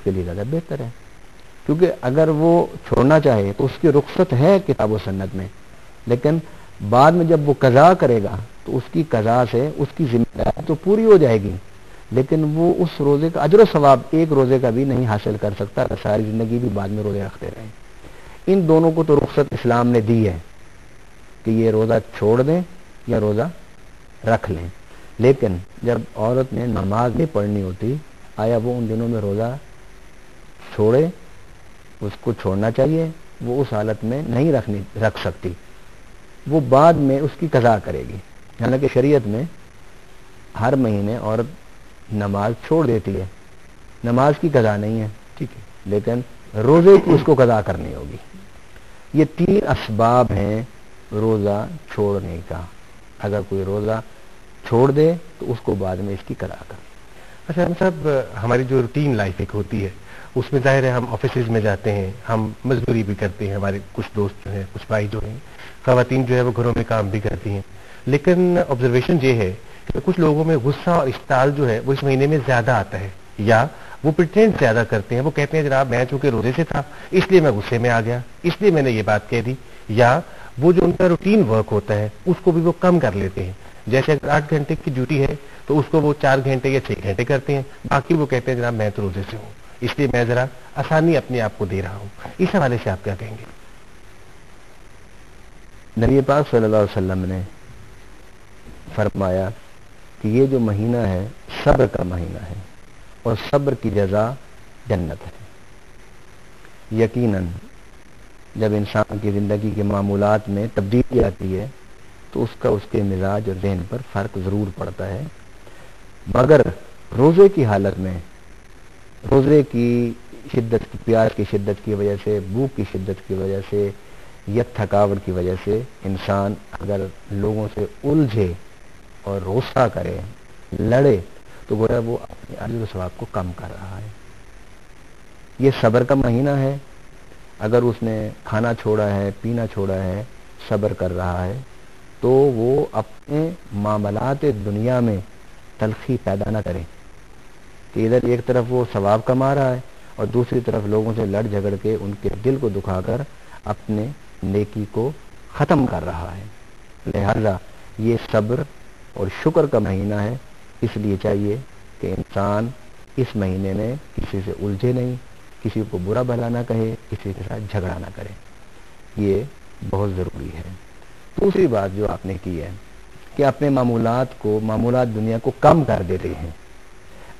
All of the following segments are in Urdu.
اس کے لیے زیادہ بہتر ہے، کیونکہ اگر وہ چھوڑنا چاہے تو اس کی رخصت ہے کتاب و سنت میں، لیکن بعد میں جب وہ قضا کرے گا تو اس کی قضا سے اس کی ذمہ داری تو پوری ہو جائے گی، لیکن وہ اس روزے کا اجر و ثواب ایک روزے کا بھی نہیں حاصل کر سکتا، ساری زندگی بھی بعد میں روزے رکھتے رہے۔ ان دونوں کو تو رخصت اسلام نے دی ہے کہ یہ روزہ چھوڑ دیں یا روزہ رکھ لیں، لیکن جب عورت نے نماز نہیں پڑھنی ہوتی، آیا وہ ان دنوں میں روزہ چھوڑے؟ اس کو چھوڑنا چاہیے، وہ اس حالت میں نہیں رکھ سکتی، وہ بعد میں اس کی قضا کرے گی۔ حالانکہ شریعت میں ہر مہینے عورت نماز چھوڑ دیتی ہے، نماز کی قضا نہیں ہے، ٹھیک ہے، لیکن روزے کی اس کو قضا کرنی ہوگی۔ یہ 3 اسباب ہیں روزہ چھوڑنے کا، اگر کوئی روزہ چھوڑ دے تو اس کو بعد میں اس کی قضا کرے۔ اچھا صاحب، ہماری جو روٹین لائف ایک ہوتی ہے اس میں ظاہر ہے ہم آفیسز میں جاتے ہیں، ہم مزدوری بھی کرتے ہیں، ہمارے کچھ دوست جو ہیں، کچھ بھائی جو ہیں، خواتین جو ہے وہ گھروں میں کام بھی کرتی ہیں، لیکن آبزرویشن یہ ہے کہ کچھ لوگوں میں غصہ اور اشتعال جو ہے وہ اس مہینے میں زیادہ آتا ہے، یا وہ پریٹینڈ زیادہ کرتے ہیں، وہ کہتے ہیں جناب میں چونکہ روزے سے تھا اس لیے میں غصے میں آ گیا، اس لیے میں نے یہ بات کہہ دی، یا وہ جو ان کا روٹین ورک ہوتا ہے اس کو بھی وہ کم کر لیتے ہیں، جیسے اگر 8 گھنٹے کی ڈیوٹی ہے تو اس کو وہ 4 گھنٹے یا 6 گھنٹے کرتے ہیں، باقی وہ کہتے ہیں جناب میں تو روزے سے ہوں اس لیے میں ذرا آسانی اپنے آپ کو دے رہا ہوں۔ اس حوالے سے آپ کیا کہیں گے؟ نبی پاک صلی اللہ علیہ وسلم نے فرمایا کہ یہ جو مہینہ ہے صبر کا مہینہ ہے اور صبر کی جزا جنت ہے۔ یقیناً جب انسان کی زندگی کے معمولات میں تبدیلی آتی ہے تو اس کے مزاج اور ذہن پر فرق ضرور پڑتا ہے، مگر روزے کی حالت میں روزے کی شدت، پیاس کی شدت کی وجہ سے، بھوک کی شدت کی وجہ سے یا تھکاوٹ کی وجہ سے انسان اگر لوگوں سے الجھے اور غصہ کرے، لڑے، تو گویا وہ اپنے اجر و ثواب کو کم کر رہا ہے۔ یہ صبر کا مہینہ ہے، اگر اس نے کھانا چھوڑا ہے، پینا چھوڑا ہے، صبر کر رہا ہے، تو وہ اپنے معاملات دنیا میں تلخی پیدا نہ کرے کہ ادھر ایک طرف وہ ثواب کما رہا ہے اور دوسری طرف لوگوں سے لڑ جھگڑ کے ان کے دل کو دکھا کر اپنے نیکی کو ختم کر رہا ہے۔ لہذا یہ صبر اور شکر کا مہینہ ہے، اس لیے چاہیے کہ انسان اس مہینے میں کسی سے الجھے نہیں، کسی کو برا بھلا نہ کہے، کسی کے ساتھ جھگڑا نہ کرے، یہ بہت ضروری ہے۔ دوسری بات جو آپ نے کی ہے کہ اپنے معمولات دنیا کو کم کر دیتے ہیں۔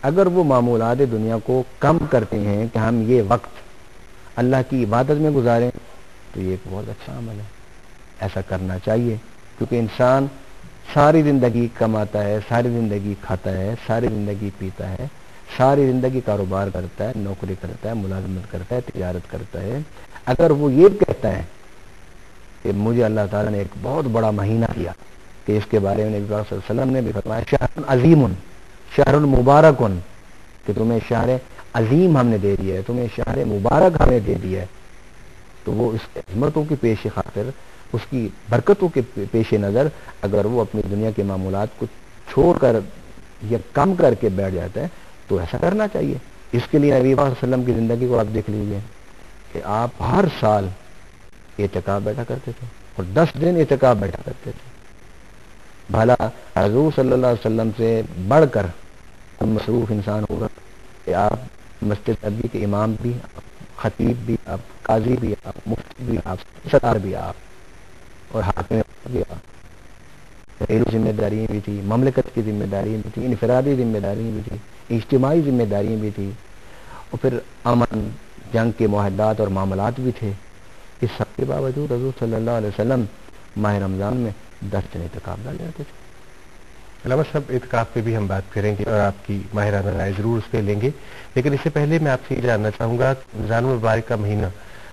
اگر وہ معمولات دنیا کو کم کرتے ہیں کہ ہم یہ وقت اللہ کی عبادت میں گزاریں تو یہ ایک بہت اچھا عمل ہے، ایسا کرنا چاہیے، کیونکہ انسان ساری زندگی کماتا ہے، ساری زندگی کھاتا ہے، ساری زندگی پیتا ہے، ساری زندگی کاروبار کرتا ہے، نوکری کرتا ہے، ملازمت کرتا ہے، تجارت کرتا ہے۔ اگر وہ یہ کہتا ہے کہ مجھے اللہ تعالیٰ نے ایک بہت بڑا مہینہ دیا، کہ اس کے بارے میں نبی صلی اللہ علیہ وسلم نے بھی فرمایا شہر عظیم، شہر مبارک، کہ تمہیں شہر عظیم ہم نے دے دیا ہے، تمہیں شہر مبارک ہم نے دے دیا ہے، تو وہ اس عظمتوں کی پیش خاطر، اس کی برکتوں کے پیش نظر اگر وہ اپنی دنیا کے معمولات کو چھوڑ کر یا کم کر کے بیٹھ جاتا ہے تو ایسا کرنا چاہیے۔ اس کے لیے نبی صلی اللہ علیہ وسلم کی زندگی کو آپ دیکھ لیجیے کہ آپ ہر سال اعتکاف بیٹھا کرتے تھے اور 10 دن اعتکاف بیٹھا کرتے تھے۔ بھلا حضور صلی اللہ علیہ وسلم سے بڑھ کر مصروف انسان ہوگا کہ آپ مسجد نبوی کے امام بھی، آپ خطیب بھی، آپ قاضی بھی، آپ مفتی بھی، آپ صدر بھی، آپ اور حاکم بھی، آپ گھریلو ذمہ داریاں بھی تھی، مملکت کی ذمہ داریاں بھی تھی، انفرادی ذمہ داریاں بھی تھی، اجتماعی ذمہ داریاں بھی تھی، اور پھر امن جنگ کے معاہدات اور معاملات بھی تھے۔ اس سب کے باوجود حضور صلی اللہ علیہ وسلم ماہ رمضان میں 10 دن اعتکاف ڈال جاتے تھے۔ علامہ صاحب اعتکاف پہ بھی ہم بات کریں گے اور آپ کی ماہرانہ رائے ضرور اس پہ لیں گے، لیکن اس سے پہلے میں آپ سے یہ جاننا چاہوں گا رمضان المبارک کا مہینہ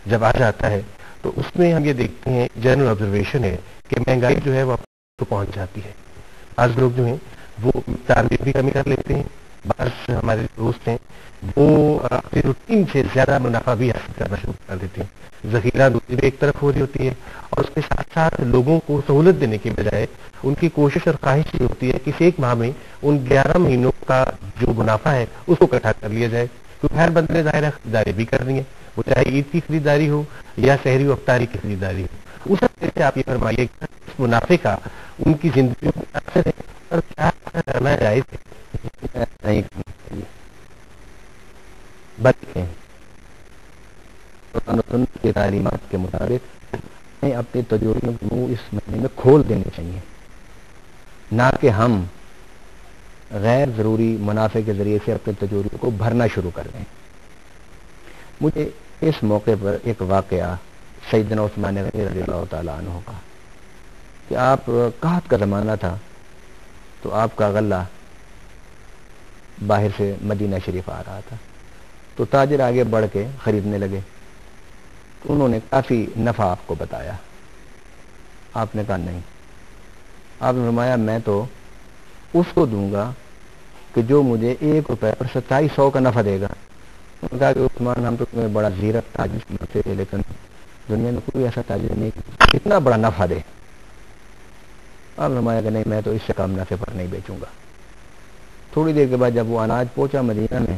جب آ جاتا ہے تو اس میں ہم یہ دیکھتے ہیں، جنرل آبزرویشن ہے کہ مہنگائی جو ہے وہ تو پہنچ جاتی ہے، بعض لوگ جو ہیں وہ مقدار میں بھی کمی کر لیتے ہیں، بعض ہمارے دوست ہیں وہ اپنی روٹین سے زیادہ منافع بھی حاصل کرنا شروع کر دیتے ہیں، ذخیرہ دوسری بھی ایک طرف ہو رہی ہوتی ہے، اور اس کے ساتھ ساتھ لوگوں کو سہولت دینے کے بجائے ان کی کوشش اور خواہش یہ ہوتی ہے کہ ایک ماہ میں ان 11 مہینوں کا جو منافع ہے اس کو اکٹھا کر لیا جائے، کیونکہ ہر بندے ظاہر ہے خریداری بھی کر رہی ہیں، وہ چاہے عید کی خریداری ہو یا سحری و افطاری کی خریداری ہو. اس حوالے سے آپ یہ فرمائیے کہ اس منافع کا ان کی زندگیوں میں اثر ہے اور کیا کرنا جائز ہے؟ نہیں بلکہ قرآن و سنت کی تعلیمات کے مطابق ہمیں اپنے تجربوں کو منہ اس مہینے میں کھول دینے چاہیے، نہ کہ ہم غیر ضروری منافع کے ذریعے سے اپنے تجربوں کو بھرنا شروع کر دیں. مجھے اس موقع پر ایک واقعہ سیدنا عثمان غنی رضی اللہ تعالیٰ عنہ کا، کہ آپ قحط کا زمانہ تھا تو آپ کا غلہ باہر سے مدینہ شریف آ رہا تھا، تو تاجر آگے بڑھ کے خریدنے لگے، تو انہوں نے کافی نفع آپ کو بتایا. آپ نے کہا نہیں. آپ نے فرمایا میں تو اس کو دوں گا کہ جو مجھے 1 روپے پر 2700 کا نفع دے گا. انہوں نے کہا کہ عثمان ہم تو تمہیں بڑا زیرک تاجر سمجھتے تھے، لیکن دنیا میں کوئی ایسا تاجر نہیں اتنا بڑا نفع دے. آپ نے فرمایا کہ نہیں میں تو اس سے کم نفع پر نہیں بیچوں گا. تھوڑی دیر کے بعد جب وہ اناج پہنچا مدینہ میں،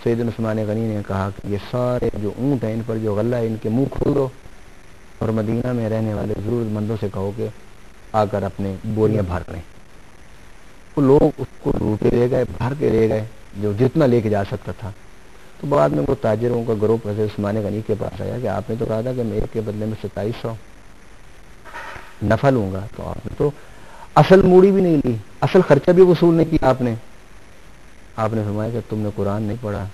سیدنا عثمان غنی نے کہا کہ یہ سارے جو اونٹ ہیں ان پر جو غلہ ہے ان کے منہ کھول دو، اور مدینہ میں رہنے والے ضرورت مندوں سے کہو کہ آ کر اپنے بوریاں بھر لیں. وہ لوگ اس کو روٹے لے گئے، بھر کے لے گئے جو جتنا لے کے جا سکتا تھا. تو بعد میں وہ تاجروں کا گروپ ایسے عثمان غنی کے پاس آیا کہ آپ نے تو کہا تھا کہ میں ایک کے بدلے میں 2700 نفع لوں گا، تو آپ نے تو اصل موڑی بھی نہیں لی، اصل خرچہ بھی وصول نہیں کیا آپ نے. آپ نے فرمایا کہ تم نے قرآن نہیں پڑھا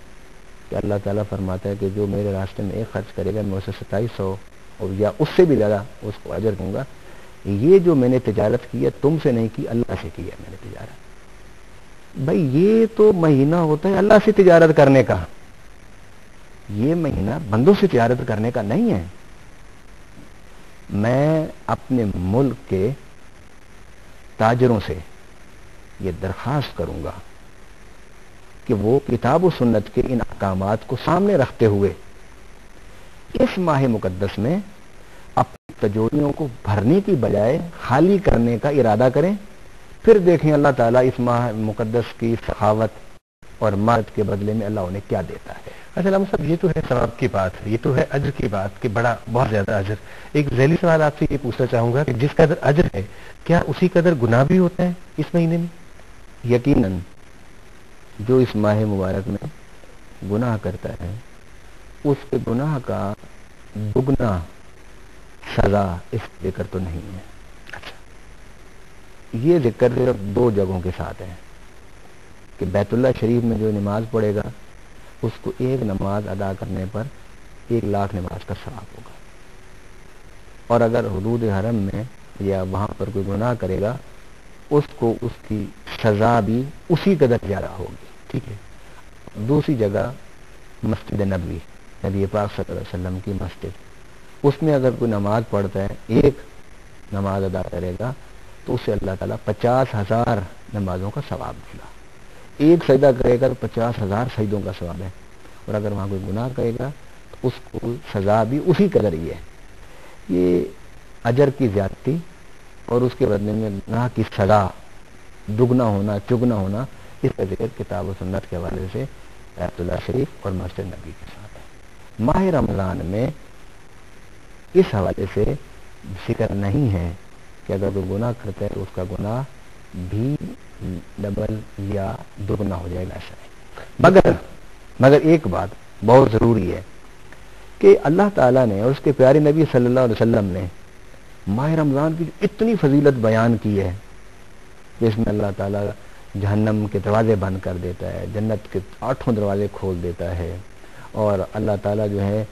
کہ اللہ تعالیٰ فرماتا ہے کہ جو میرے راستے میں ایک خرچ کرے گا میں اسے 2700 اور یا اس سے بھی زیادہ اس کو اجر دوں گا. یہ جو میں نے تجارت کی ہے تم سے نہیں کی، اللہ سے کی ہے میں نے تجارت. بھائی یہ تو مہینہ ہوتا ہے اللہ سے تجارت کرنے کا، یہ مہینہ بندوں سے تجارت کرنے کا نہیں ہے. میں اپنے ملک کے تاجروں سے یہ درخواست کروں گا کہ وہ کتاب و سنت کے ان احکامات کو سامنے رکھتے ہوئے اس ماہ مقدس میں اپنی تجوریوں کو بھرنے کی بجائے خالی کرنے کا ارادہ کریں. پھر دیکھیں اللہ تعالیٰ اس ماہ مقدس کی سخاوت اور مرد کے بدلے میں اللہ انہیں کیا دیتا ہے. اچھا علامہ صاحب یہ تو ہے ثواب کی بات ہے، یہ تو ہے اجر کی بات کہ بڑا بہت زیادہ اجر. ایک ذیلی سوال آپ سے یہ پوچھنا چاہوں گا کہ جس قدر اجر ہے کیا اسی قدر گناہ بھی ہوتا ہے اس مہینے میں؟ یقیناً جو اس ماہ مبارک میں گناہ کرتا ہے اس کے گناہ کا دگنا سزا اس ذکر تو نہیں ہے. یہ ذکر صرف 2 جگہوں کے ساتھ ہے کہ بیت اللہ شریف میں جو نماز پڑھے گا اس کو 1 نماز ادا کرنے پر 1,00,000 نماز کا ثواب ہوگا، اور اگر حدود حرم میں یا وہاں پر کوئی گناہ کرے گا اس کو اس کی سزا بھی اسی قدر زیادہ ہوگی. ٹھیک ہے. دوسری جگہ مسجد نبوی، نبی پاک صلی اللہ علیہ وسلم کی مسجد، اس میں اگر کوئی نماز پڑھتا ہے 1 نماز ادا کرے گا تو اسے اللہ تعالیٰ 50,000 نمازوں کا ثواب دے گا. 1 سجدہ کرے گا تو 50,000 سجدوں کا ثواب ہے، اور اگر وہاں کوئی گناہ کرے گا تو اس کو سزا بھی اسی قدر ہی ہے. یہ اجر کی زیادتی اور اس کے بدلے میں گناہ کی سزا دگنا ہونا چگنا ہونا، اس کا ذکر کتاب و سنت کے حوالے سے بیت اللہ شریف اور مسجد نبی کے ساتھ ہے. ماہ رمضان میں اس حوالے سے ذکر نہیں ہے کہ اگر کوئی گناہ کرتا ہے تو اس کا گناہ بھی ڈبل یا دگنا ہو جائے گا. ایسا ہے. مگر ایک بات بہت ضروری ہے کہ اللہ تعالیٰ نے اور اس کے پیارے نبی صلی اللہ علیہ وسلم نے ماہ رمضان کی اتنی فضیلت بیان کی ہے کہ اس میں اللہ تعالیٰ جہنم کے دروازے بند کر دیتا ہے، جنت کے 8 دروازے کھول دیتا ہے، اور اللہ تعالیٰ جو ہے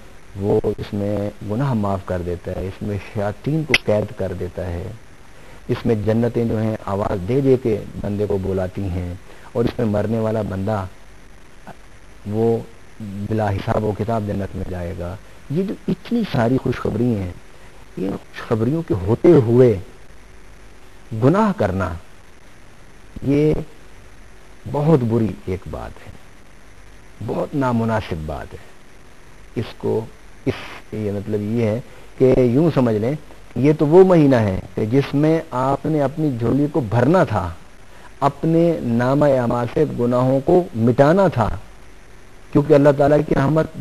وہ اس میں گناہ معاف کر دیتا ہے، اس میں شیاطین کو قید کر دیتا ہے، اس میں جنتیں جو ہیں آواز دے دے کے بندے کو بلاتی ہیں، اور اس میں مرنے والا بندہ وہ بلا حساب و کتاب جنت میں جائے گا. یہ جو اتنی ساری خوشخبری ہیں، ان خوشخبریوں کے ہوتے ہوئے گناہ کرنا یہ بہت بری ایک بات ہے، بہت نامناسب بات ہے. اس کو یہ مطلب یہ ہے کہ یوں سمجھ لیں یہ تو وہ مہینہ ہے کہ جس میں آپ نے اپنی جھولی کو بھرنا تھا، اپنے نامہ اعمال سے گناہوں کو مٹانا تھا، کیونکہ اللہ تعالیٰ کی رحمت